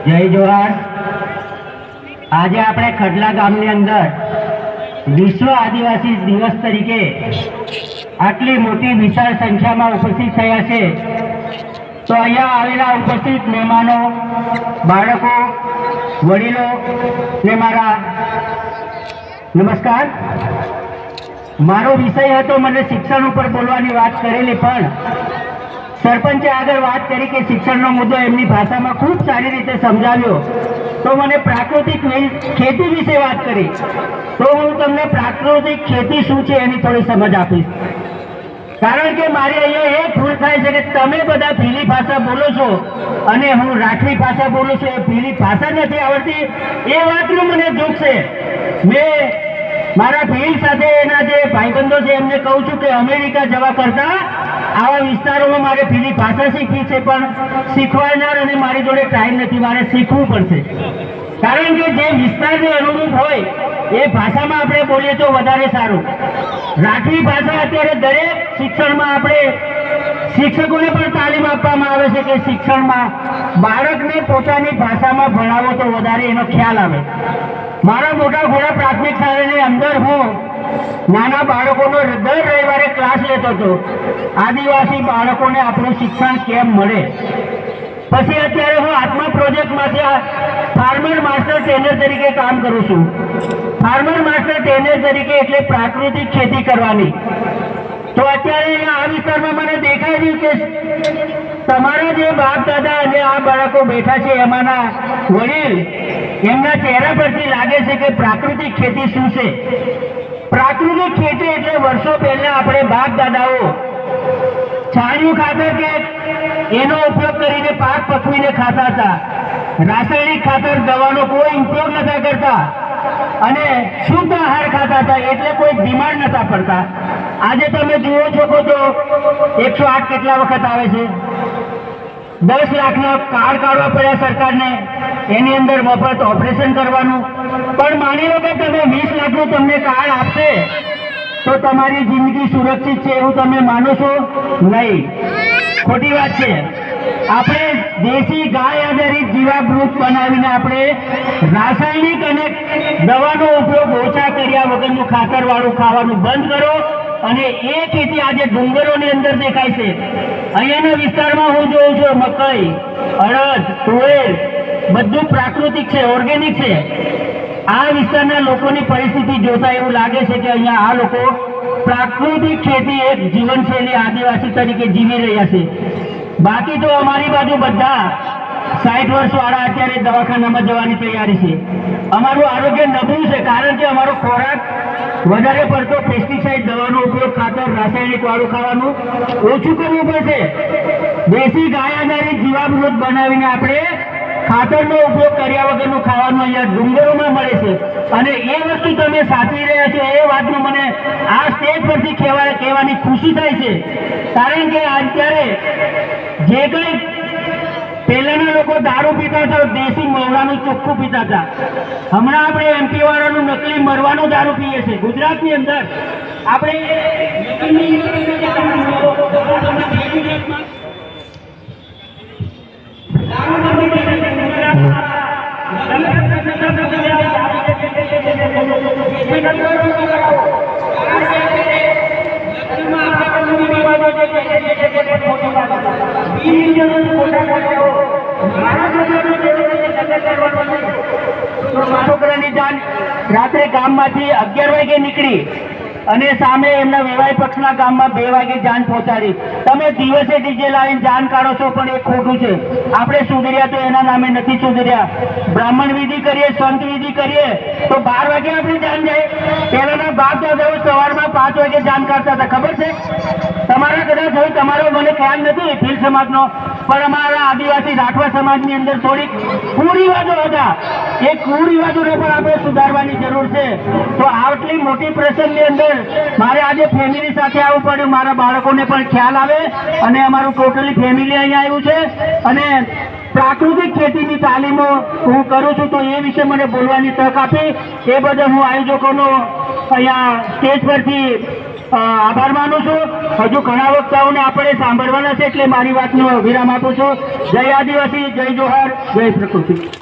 જય જોહાર। આજે આપણે ખડલા ગામની અંદર વિશ્વ આદિવાસી દિવસ તરીકે આટલી મોટી વિશાળ સંખ્યામાં ઉપસ્થિત થયા છે, તો અહીંયા આવેલા ઉપસ્થિત મહેમાનો, બાળકો, વડીલો ને મારા નમસ્કાર। મારો વિષય હતો, મને શિક્ષણ ઉપર બોલવાની વાત કરેલી, પણ સરપંચે આગળ વાત કરી કે શિક્ષણનો મુદ્દો એમની ભાષામાં ખૂબ સારી રીતે સમજાવ્યો, તો મને પ્રાકૃતિક ખેતી વિશે વાત કરી, તો હું તમને પ્રાકૃતિક ખેતી શું છે એની થોડી સમજ આપીશ। કારણ કે મારે અહીંયા એ ભૂલ થાય છે કે તમે બધા ભીલી ભાષા બોલો છો અને હું રાઠવી ભાષા બોલું છું, એ ભીલી ભાષા નથી આવડતી એ વાતનું મને દુઃખ છે। મેં મારા ભીલ સાથે એના જે ભાઈબંધો છે એમને કહું છું કે અમેરિકા જવા કરતા આવા વિસ્તારોમાં મારે ભીલી ભાષા શીખવી છે, પણ શીખવાડનાર અને મારી જોડે ટાઈમ નથી, મારે શીખવું પડશે। કારણ કે જે વિસ્તારને અનુરૂપ હોય એ ભાષામાં આપણે બોલીએ તો વધારે સારું। રાઠવી ભાષા અત્યારે દરેક શિક્ષણમાં આપણે શિક્ષકોને પણ તાલીમ આપવામાં આવે છે કે શિક્ષણમાં બાળકને પોતાની ભાષામાં ભણાવો તો વધારે એનો ખ્યાલ આવે। મારા મોટા ઘોડા પ્રાથમિક શાળાની અંદર હું નાના બાળકોનો દર રવિવારે ક્લાસ લેતો હતો, આદિવાસી બાળકોને આપણું શિક્ષણ કેમ મળે। પછી અત્યારે હું આત્મા પ્રોજેક્ટમાંથી ફાર્મર માસ્ટર ટ્રેનર તરીકે કામ કરું છું। ફાર્મર માસ્ટર ટ્રેનર તરીકે એટલે પ્રાકૃતિક ખેતી કરવાની। તો અત્યારે આ વિસ્તારમાં મને દેખાય રહ્યું કે તમારા જે બાપ દાદા અને આ બાળકો બેઠા છે એમાંના વડીલ, એમના ચહેરા પરથી લાગે છે કે પ્રાકૃતિક ખેતી શું છે। પ્રાકૃતિક ખેતી એટલે વર્ષો પહેલા આપણે બાપ દાદાઓ છાણિયું ખાતર કે એનો ઉપયોગ કરીને પાક પકવીને ખાતા હતા, રાસાયણિક ખાતર દવાનો કોઈ ઉપયોગ નતા કરતા અને શુદ્ધ આહાર ખાતા હતા, એટલે કોઈ બીમાર નતા પડતા। આજે તમે જુઓ છો તો 108 કેટલા વખત આવે છે, 10 લાખના કાર્ડ કાઢવા પડ્યા સરકારને, એની અંદર મફત ઓપરેશન કરવાનું। પણ માની લો કે તમે 20 લાખનું તમને કાર્ડ આપશે તો તમારી જિંદગી સુરક્ષિત છે એવું તમે માનો છો? નહીં, ખોટી વાત છે। આપણે દેશી ગાય આધારિત જીવામૃત બનાવીને આપણે રાસાયણિક અને દવાનો ઉપયોગ ઓછા કર્યા વગરનું ખાતરવાળું ખાવાનું બંધ કરો, અને એ ખેતી આજે ડુંગરોની અંદર દેખાય છે। અહીંયાના વિસ્તારમાં હું જોઉં છું મકઈ, અડદ, તુવેર બધું પ્રાકૃતિક છે, ઓર્ગેનિક છે। આ વિસ્તારના લોકોની પરિસ્થિતિ જોતા એવું લાગે છે કે અહીંયા આ લોકો પ્રાકૃતિક ખેતી એક જીવનશૈલી આદિવાસી તરીકે જીવી રહ્યા છે। બાકી તો અમારી બાજુ બધા 60 વર્ષવાળા અત્યારે દવાખાનામાં જવાની તૈયારી છે। અમારું આરોગ્ય નબળું છે, કારણ કે અમારો ખોરાક વધારે પડતો પેસ્ટિસાઇડ દવાનો ઉપયોગ, ખાતર રાસાયણિક વાળું ખાવાનું ઓછું કરવું પડશે। દેશી ગાય આધારિત જીવામૃત બનાવીને આપણે ખાતરનો ઉપયોગ કર્યા વગરનું ખાવાનું અહીંયા ડુંગરોમાં મળે છે, અને એ વસ્તુ તમે સાચવી રહ્યા છો એ વાતનું મને આ સ્ટેજ પરથી કહેવાની ખુશી થાય છે। કારણ કે અત્યારે જે કંઈ પહેલાના લોકો દારૂ પીતા હતા, દેશી મવડાનું ચોખ્ખું પીતા હતા, હમણાં આપણે એમપી વાળાનું નકલી મરવાનું દારૂ પીએ છીએ। ગુજરાતની અંદર આપણે છોકરાની જાન રાત્રે ગામમાંથી 11 વાગે નીકળી અને સામે એમના વેવાઈ પક્ષના ગામમાં 2 વાગે જાન પહોંચાડી। તમે દિવસે ડીજે લાવીને જાન કાઢો છો, પણ એ ખોટું છે। આપણે સુધર્યા તો એના નામે નથી સુધર્યા। બ્રાહ્મણ વિધિ કરીએ, સંત વિધિ કરીએ તો 12 વાગે આપણે જાન જાય। પહેલાના બાપ દાદાઓ સવારમાં 5 વાગે જાન કાઢતા હતા, ખબર છે? તમારા કદાચ હોય, તમારો મને ખ્યાલ નથી ભીલ સમાજનો, પણ અમારા આદિવાસી રાઠવા સમાજની અંદર થોડીક કુરિવાજો હતા। એ કુરિવાજોને પણ આપણે સુધારવાની જરૂર છે। તો આટલી મોટી પ્રસંગની અંદર મારે આજે ફેમિલી સાથે આવવું પડ્યું, મારા બાળકોને પણ ખ્યાલ આવે, અને અમારું ટોટલી ફેમિલી અહીંયા આવ્યું છે। અને પ્રાકૃતિક ખેતીની તાલીમો હું કરું છું, તો એ વિશે મને બોલવાની તક આપી એ બદલ હું આયોજકોનો અહીંયા સ્ટેજ પરથી આભાર માનું છું. હજુ ઘણા વક્તાઓને આપણે સાંભળવાના છે એટલે મારી વાતનો વિરામ આપું છું. જય આદિવાસી, જય જોહાર, જય પ્રકૃતિ.